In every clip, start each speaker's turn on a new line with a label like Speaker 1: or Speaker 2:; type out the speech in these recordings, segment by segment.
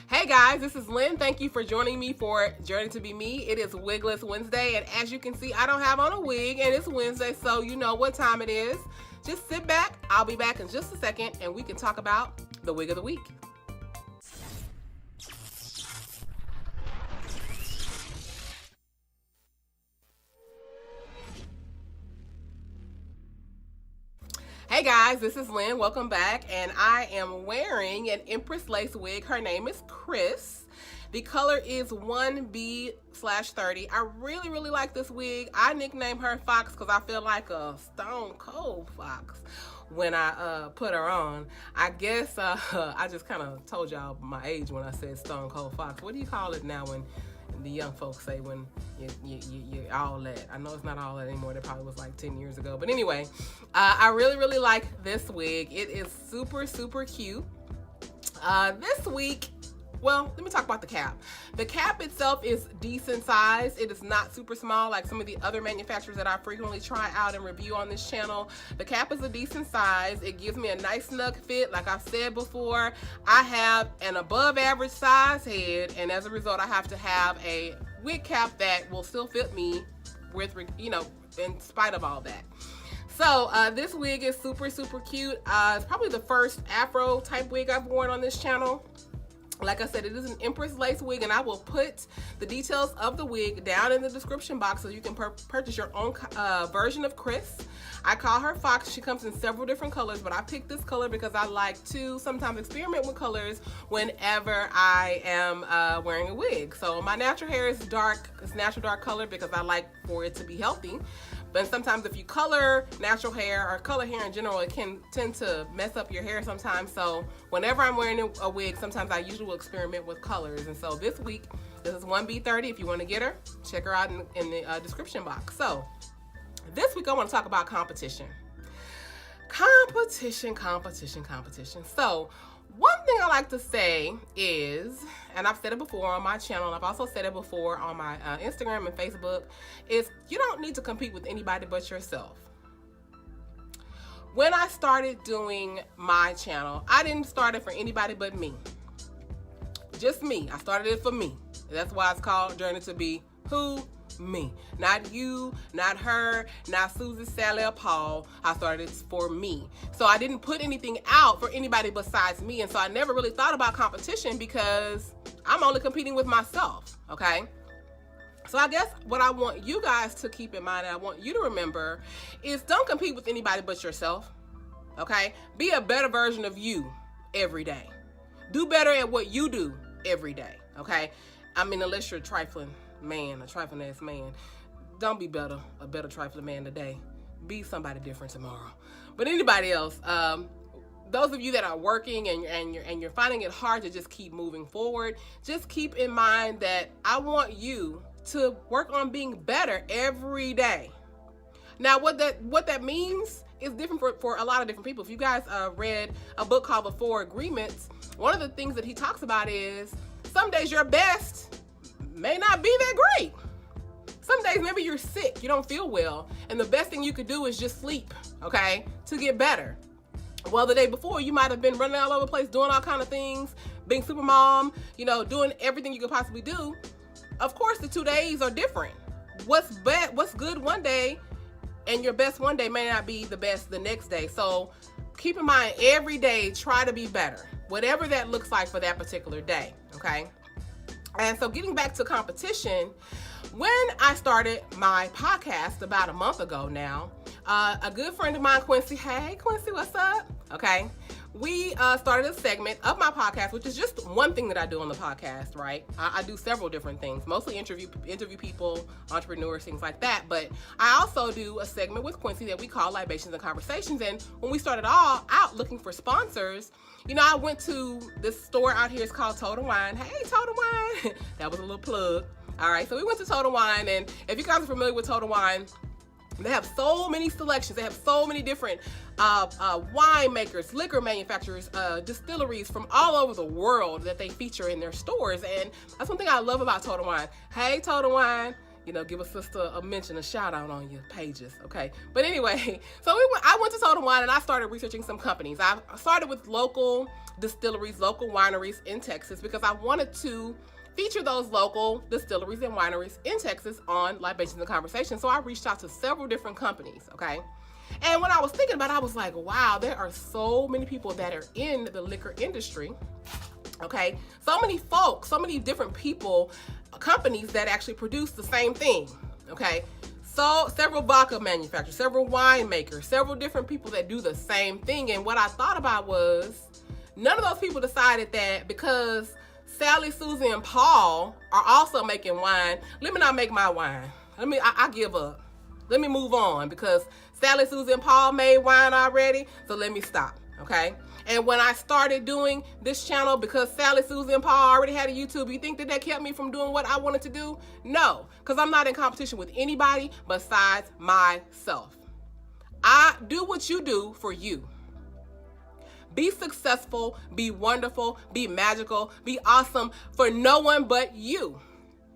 Speaker 1: Hey guys, this is Lynn. Thank you for joining me for Journey to Be Me. It is Wigless Wednesday, and as you can see, I don't have on a wig, and it's Wednesday, so you know what time it is. Just sit back. I'll be back in just a second, and we can talk about the wig of the week. Hey guys, this is Lynn. Welcome back, and I am wearing an Empress lace wig. Her name is Cris. The color is 1B/30. I really like this wig. I nicknamed her Fox because I feel like a stone cold fox when I put her on. I guess I just kind of told y'all my age when I said stone cold fox. What do you call it now when the young folks say when you're all that? I know it's not all that anymore. That probably was like 10 years ago. But anyway, I really like this wig. It is super cute. This week, well, let me talk about the cap. The cap itself is decent size. It is not super small like some of the other manufacturers that I frequently try out and review on this channel. The cap is a decent size. It gives me a nice snug fit. Like I've said before, I have an above average size head, and as a result, I have to have a wig cap that will still fit me with, in spite of all that. So this wig is super cute. It's probably the first Afro type wig I've worn on this channel. Like I said, it is an Empress lace wig, and I will put the details of the wig down in the description box so you can purchase your own version of Cris. I call her Fox. She comes in several different colors, but I picked this color because I like to sometimes experiment with colors whenever I am wearing a wig. So my natural hair is dark. It's natural dark color because I like for it to be healthy. But sometimes if you color natural hair or color hair in general, it can tend to mess up your hair sometimes. So whenever I'm wearing a wig, sometimes I usually will experiment with colors. And so this week, this is 1B30. If you want to get her, check her out in the description box. So this week I want to talk about competition. Competition. So one thing I like to say is, and I've said it before on my channel, and I've also said it before on my Instagram and Facebook, is you don't need to compete with anybody but yourself. When I started doing my channel, I didn't start it for anybody but me. Just me. I started it for me. That's why it's called Journey to Be Who? Me. Not you, not her, not Susie, Sally, or Paul. I started it for me. So I didn't put anything out for anybody besides me. And so I never really thought about competition because I'm only competing with myself. Okay? So I guess what I want you guys to keep in mind, and I want you to remember, is don't compete with anybody but yourself. Okay? Be a better version of you every day. Do better at what you do every day. Okay? I mean, unless you're a trifling ass man, don't be a better trifling man today. Be somebody different tomorrow. But anybody else, those of you that are working and you're finding it hard to just keep moving forward, just keep in mind that I want you to work on being better every day. Now, what that means is different for a lot of different people. If you guys read a book called The 4 Agreements, one of the things that he talks about is some days your best may not be that great. Some days maybe you're sick, you don't feel well, and the best thing you could do is just sleep, okay, to get better. Well, the day before you might have been running all over the place doing all kind of things, being super mom, doing everything you could possibly do. Of course, the 2 days are different. What's good one day and your best one day may not be the best the next day. So keep in mind, every day try to be better, whatever that looks like for that particular day, okay? And so getting back to competition, when I started my podcast about a month ago now, a good friend of mine, Quincy, hey Quincy, what's up? Okay, we started a segment of my podcast, which is just one thing that I do on the podcast, right? I do several different things, mostly interview people, entrepreneurs, things like that. But I also do a segment with Quincy that we call Libations and Conversations. And when we started all out looking for sponsors, I went to this store out here. It's called Total Wine. Hey, Total Wine. That was a little plug. All right, so we went to Total Wine, and if you guys are familiar with Total Wine, they have so many selections. They have so many different winemakers, liquor manufacturers, distilleries from all over the world that they feature in their stores. And that's one thing I love about Total Wine. Hey, Total Wine. give a sister a mention, a shout out on your pages, okay? But anyway, so I went to Total Wine and I started researching some companies. I started with local distilleries, local wineries in Texas, because I wanted to feature those local distilleries and wineries in Texas on Libations and Conversation. So I reached out to several different companies, okay? And when I was thinking about it, I was like, wow, there are so many people that are in the liquor industry, okay? So many folks, so many different people, companies that actually produce the same thing, okay? So several vodka manufacturers, several winemakers, several different people that do the same thing. And what I thought about was, none of those people decided that because Sally, Susie, and Paul are also making wine, let me not make my wine. I give up. Let me move on, because Sally, Susie, and Paul made wine already, so let me stop, okay? And when I started doing this channel, because Sally, Susie, and Paul already had a YouTube, you think that kept me from doing what I wanted to do? No, because I'm not in competition with anybody besides myself. I do what you do for you. Be successful, be wonderful, be magical, be awesome for no one but you.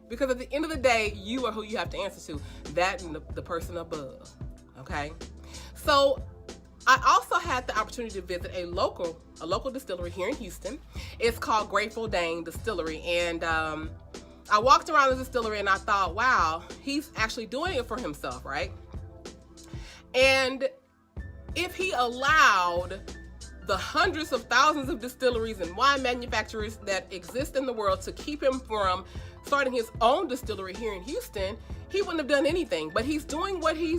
Speaker 1: Because at the end of the day, you are who you have to answer to, that and the person above, okay? So I also had the opportunity to visit a local distillery here in Houston. It's called Grateful Dane Distillery. And I walked around the distillery and I thought, wow, he's actually doing it for himself, right? And if he allowed the hundreds of thousands of distilleries and wine manufacturers that exist in the world to keep him from starting his own distillery here in Houston, he wouldn't have done anything. But he's doing what he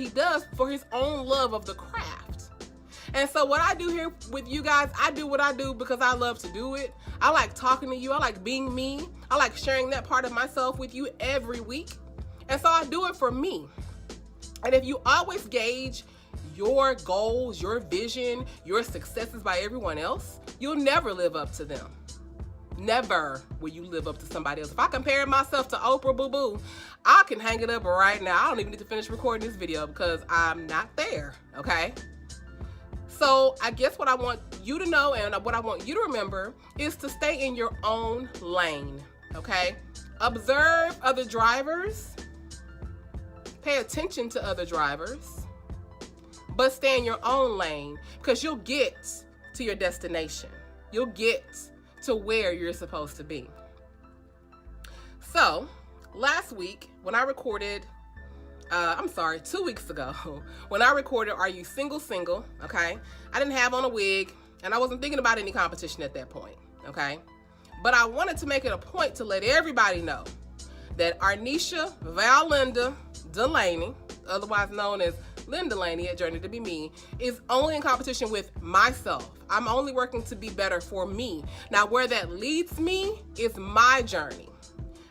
Speaker 1: does for his own love of the craft. And so what I do here with you guys, I do what I do because I love to do it. I like talking to you. I like being me. I like sharing that part of myself with you every week. And so I do it for me. And if you always gauge your goals, your vision, your successes by everyone else, you'll never live up to them. Never will you live up to somebody else. If I compare myself to Oprah, boo-boo, I can hang it up right now. I don't even need to finish recording this video because I'm not there, okay? So I guess what I want you to know and what I want you to remember is to stay in your own lane, okay? Observe other drivers. Pay attention to other drivers. But stay in your own lane, because you'll get to your destination. You'll get to where you're supposed to be. So last week when I recorded, 2 weeks ago, when I recorded Are You Single, okay? I didn't have on a wig and I wasn't thinking about any competition at that point, okay? But I wanted to make it a point to let everybody know that Arnisha Valinda Delaney, otherwise known as Lynn Delaney at Journey to Be Me, is only in competition with myself. I'm only working to be better for me. Now, where that leads me is my journey,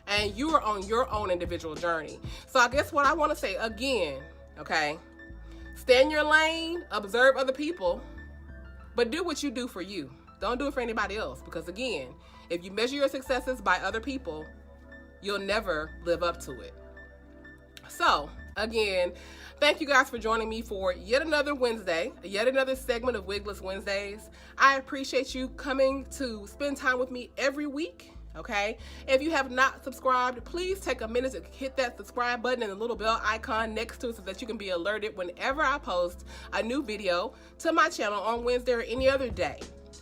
Speaker 1: and you are on your own individual journey. So I guess what I want to say again, okay, stay in your lane, observe other people, but do what you do for you. Don't do it for anybody else, because again, if you measure your successes by other people, you'll never live up to it. So again, thank you guys for joining me for yet another Wednesday, yet another segment of Wigless Wednesdays. I appreciate you coming to spend time with me every week, okay? If you have not subscribed, please take a minute to hit that subscribe button and the little bell icon next to it so that you can be alerted whenever I post a new video to my channel on Wednesday or any other day.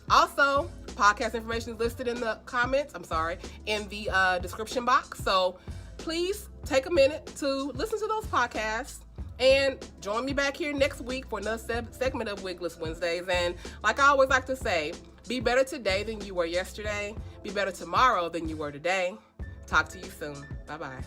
Speaker 1: Also, podcast information is listed in the in the description box. So please take a minute to listen to those podcasts and join me back here next week for another segment of Wigless Wednesdays. And like I always like to say, be better today than you were yesterday. Be better tomorrow than you were today. Talk to you soon. Bye-bye.